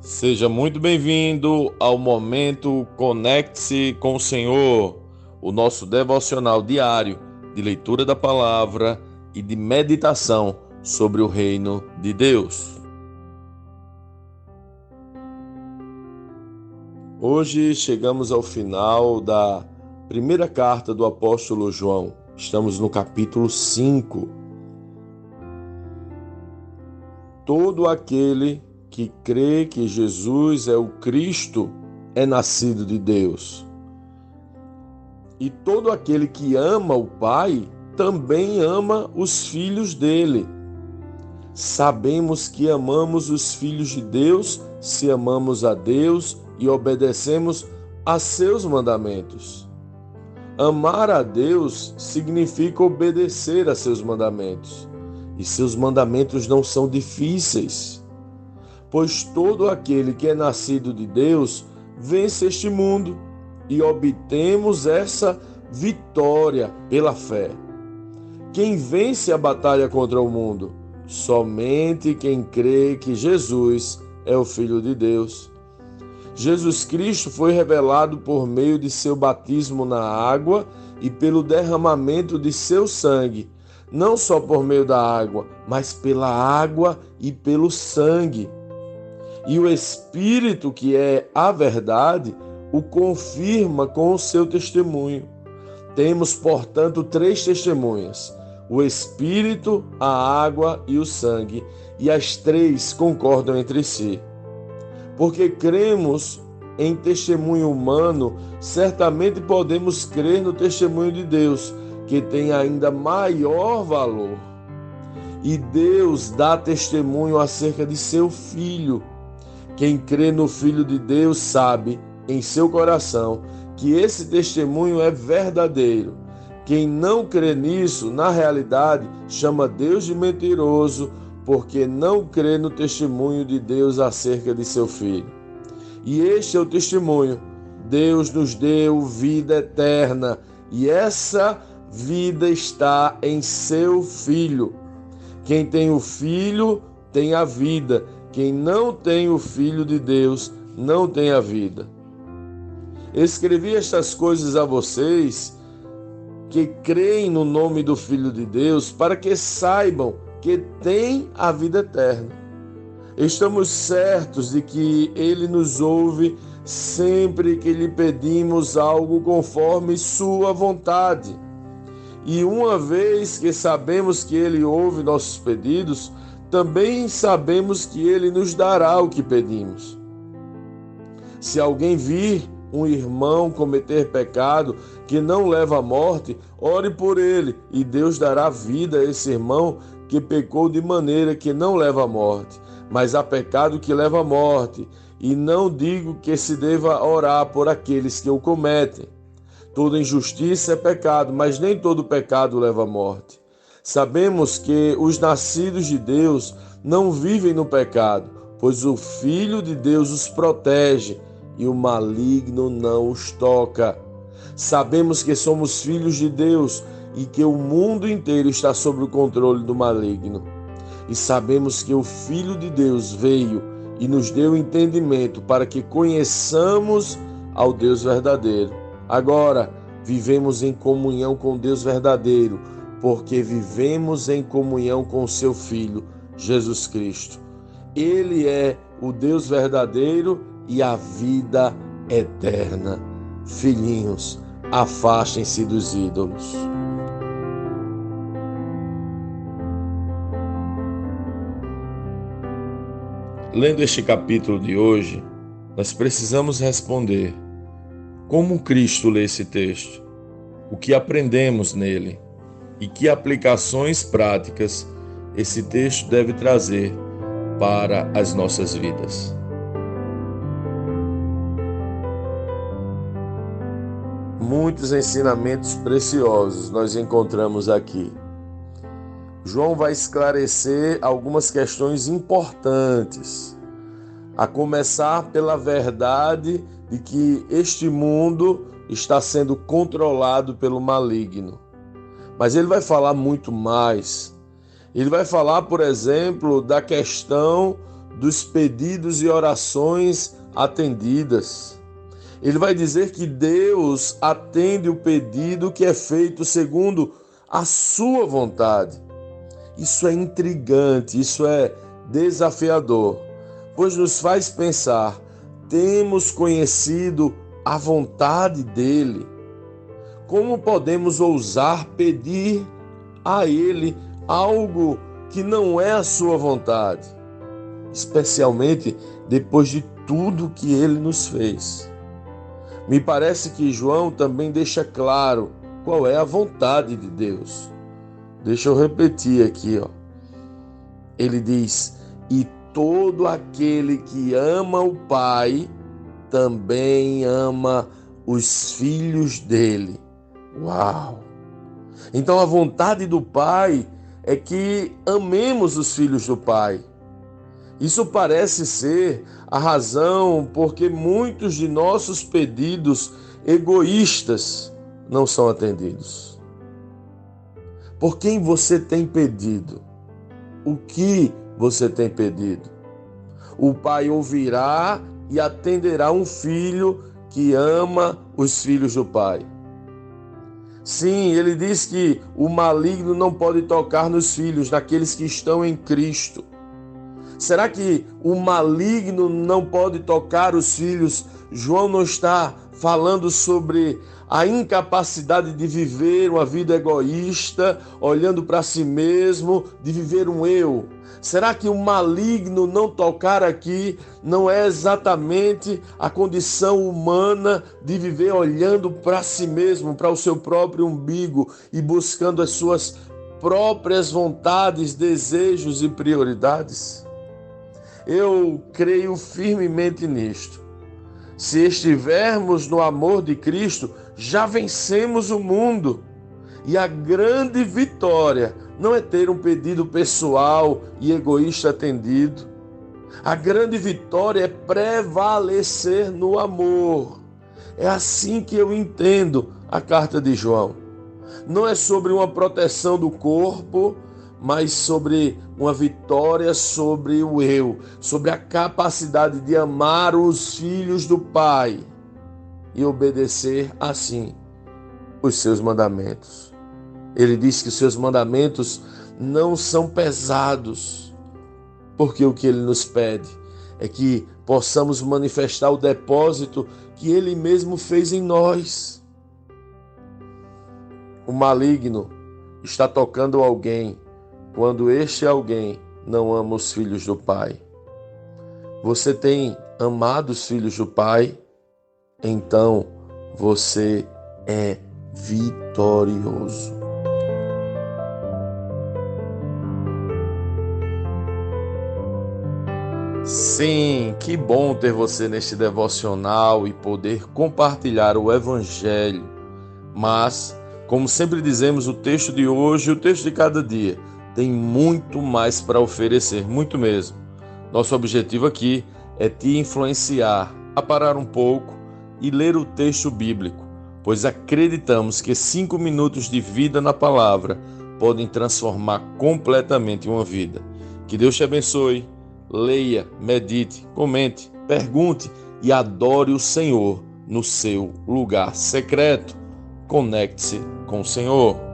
Seja muito bem-vindo ao momento Conecte-se com o Senhor, o nosso devocional diário de leitura da palavra e de meditação sobre o reino de Deus. Hoje chegamos ao final da primeira carta do apóstolo João. Estamos no capítulo 5. Todo aquele que crê que Jesus é o Cristo é nascido de Deus. E todo aquele que ama o Pai também ama os filhos dele. Sabemos que amamos os filhos de Deus se amamos a Deus e obedecemos a seus mandamentos. Amar a Deus significa obedecer a seus mandamentos. E seus mandamentos não são difíceis. Pois todo aquele que é nascido de Deus vence este mundo e obtemos essa vitória pela fé. Quem vence a batalha contra o mundo? Somente quem crê que Jesus é o Filho de Deus. Jesus Cristo foi revelado por meio de seu batismo na água e pelo derramamento de seu sangue, não só por meio da água, mas pela água e pelo sangue. E o Espírito, que é a verdade, o confirma com o seu testemunho. Temos, portanto, 3 testemunhas: o Espírito, a água e o sangue, e as 3 concordam entre si. Porque cremos em testemunho humano, certamente podemos crer no testemunho de Deus, que tem ainda maior valor. E Deus dá testemunho acerca de seu Filho. Quem crê no Filho de Deus sabe, em seu coração, que esse testemunho é verdadeiro. Quem não crê nisso, na realidade, chama Deus de mentiroso, porque não crê no testemunho de Deus acerca de seu Filho. E este é o testemunho: Deus nos deu vida eterna, e essa vida está em seu Filho. Quem tem o Filho tem a vida. Quem não tem o Filho de Deus não tem a vida. Escrevi estas coisas a vocês que creem no nome do Filho de Deus, para que saibam que têm a vida eterna. Estamos certos de que Ele nos ouve sempre que lhe pedimos algo conforme sua vontade. E uma vez que sabemos que Ele ouve nossos pedidos, também sabemos que Ele nos dará o que pedimos. Se alguém vir um irmão cometer pecado que não leva à morte, ore por ele, e Deus dará vida a esse irmão que pecou de maneira que não leva à morte. Mas há pecado que leva à morte, e não digo que se deva orar por aqueles que o cometem. Toda injustiça é pecado, mas nem todo pecado leva à morte. Sabemos que os nascidos de Deus não vivem no pecado, pois o Filho de Deus os protege e o maligno não os toca. Sabemos que somos filhos de Deus e que o mundo inteiro está sob o controle do maligno. E sabemos que o Filho de Deus veio e nos deu entendimento para que conheçamos ao Deus verdadeiro. Agora, vivemos em comunhão com Deus verdadeiro, porque vivemos em comunhão com seu Filho, Jesus Cristo. Ele é o Deus verdadeiro e a vida eterna. Filhinhos, afastem-se dos ídolos. Lendo este capítulo de hoje, nós precisamos responder: como Cristo lê esse texto? O que aprendemos nele? E que aplicações práticas esse texto deve trazer para as nossas vidas? Muitos ensinamentos preciosos nós encontramos aqui. João vai esclarecer algumas questões importantes, a começar pela verdade de que este mundo está sendo controlado pelo maligno. Mas ele vai falar muito mais. Ele vai falar, por exemplo, da questão dos pedidos e orações atendidas. Ele vai dizer que Deus atende o pedido que é feito segundo a sua vontade. Isso é intrigante, isso é desafiador, pois nos faz pensar: temos conhecido a vontade dele? Como podemos ousar pedir a ele algo que não é a sua vontade, especialmente depois de tudo que ele nos fez? Me parece que João também deixa claro qual é a vontade de Deus. Deixa eu repetir aqui, Ele diz: e todo aquele que ama o Pai também ama os filhos dele. Uau! Então a vontade do Pai é que amemos os filhos do Pai. Isso parece ser a razão porque muitos de nossos pedidos egoístas não são atendidos. Por quem você tem pedido? O que você tem pedido? O Pai ouvirá e atenderá um filho que ama os filhos do Pai. Sim, ele diz que o maligno não pode tocar nos filhos daqueles que estão em Cristo. Será que o maligno não pode tocar os filhos? João não está falando sobre a incapacidade de viver uma vida egoísta, olhando para si mesmo, de viver um eu. Será que o maligno não tocar aqui não é exatamente a condição humana de viver olhando para si mesmo, para o seu próprio umbigo e buscando as suas próprias vontades, desejos e prioridades? Eu creio firmemente nisto. Se estivermos no amor de Cristo, já vencemos o mundo. E a grande vitória não é ter um pedido pessoal e egoísta atendido. A grande vitória é prevalecer no amor. É assim que eu entendo a carta de João. Não é sobre uma proteção do corpo, mas sobre uma vitória sobre o eu, sobre a capacidade de amar os filhos do Pai e obedecer assim os seus mandamentos. Ele diz que os seus mandamentos não são pesados, porque o que ele nos pede é que possamos manifestar o depósito que ele mesmo fez em nós. O maligno está tocando alguém quando este alguém não ama os filhos do Pai. Você tem amado os filhos do Pai? Então você é vitorioso. Sim, que bom ter você neste devocional e poder compartilhar o Evangelho. Mas, como sempre dizemos, o texto de hoje e o texto de cada dia tem muito mais para oferecer, muito mesmo. Nosso objetivo aqui é te influenciar a parar um pouco e ler o texto bíblico, pois acreditamos que 5 minutos de vida na palavra podem transformar completamente uma vida. Que Deus te abençoe. Leia, medite, comente, pergunte e adore o Senhor no seu lugar secreto. Conecte-se com o Senhor.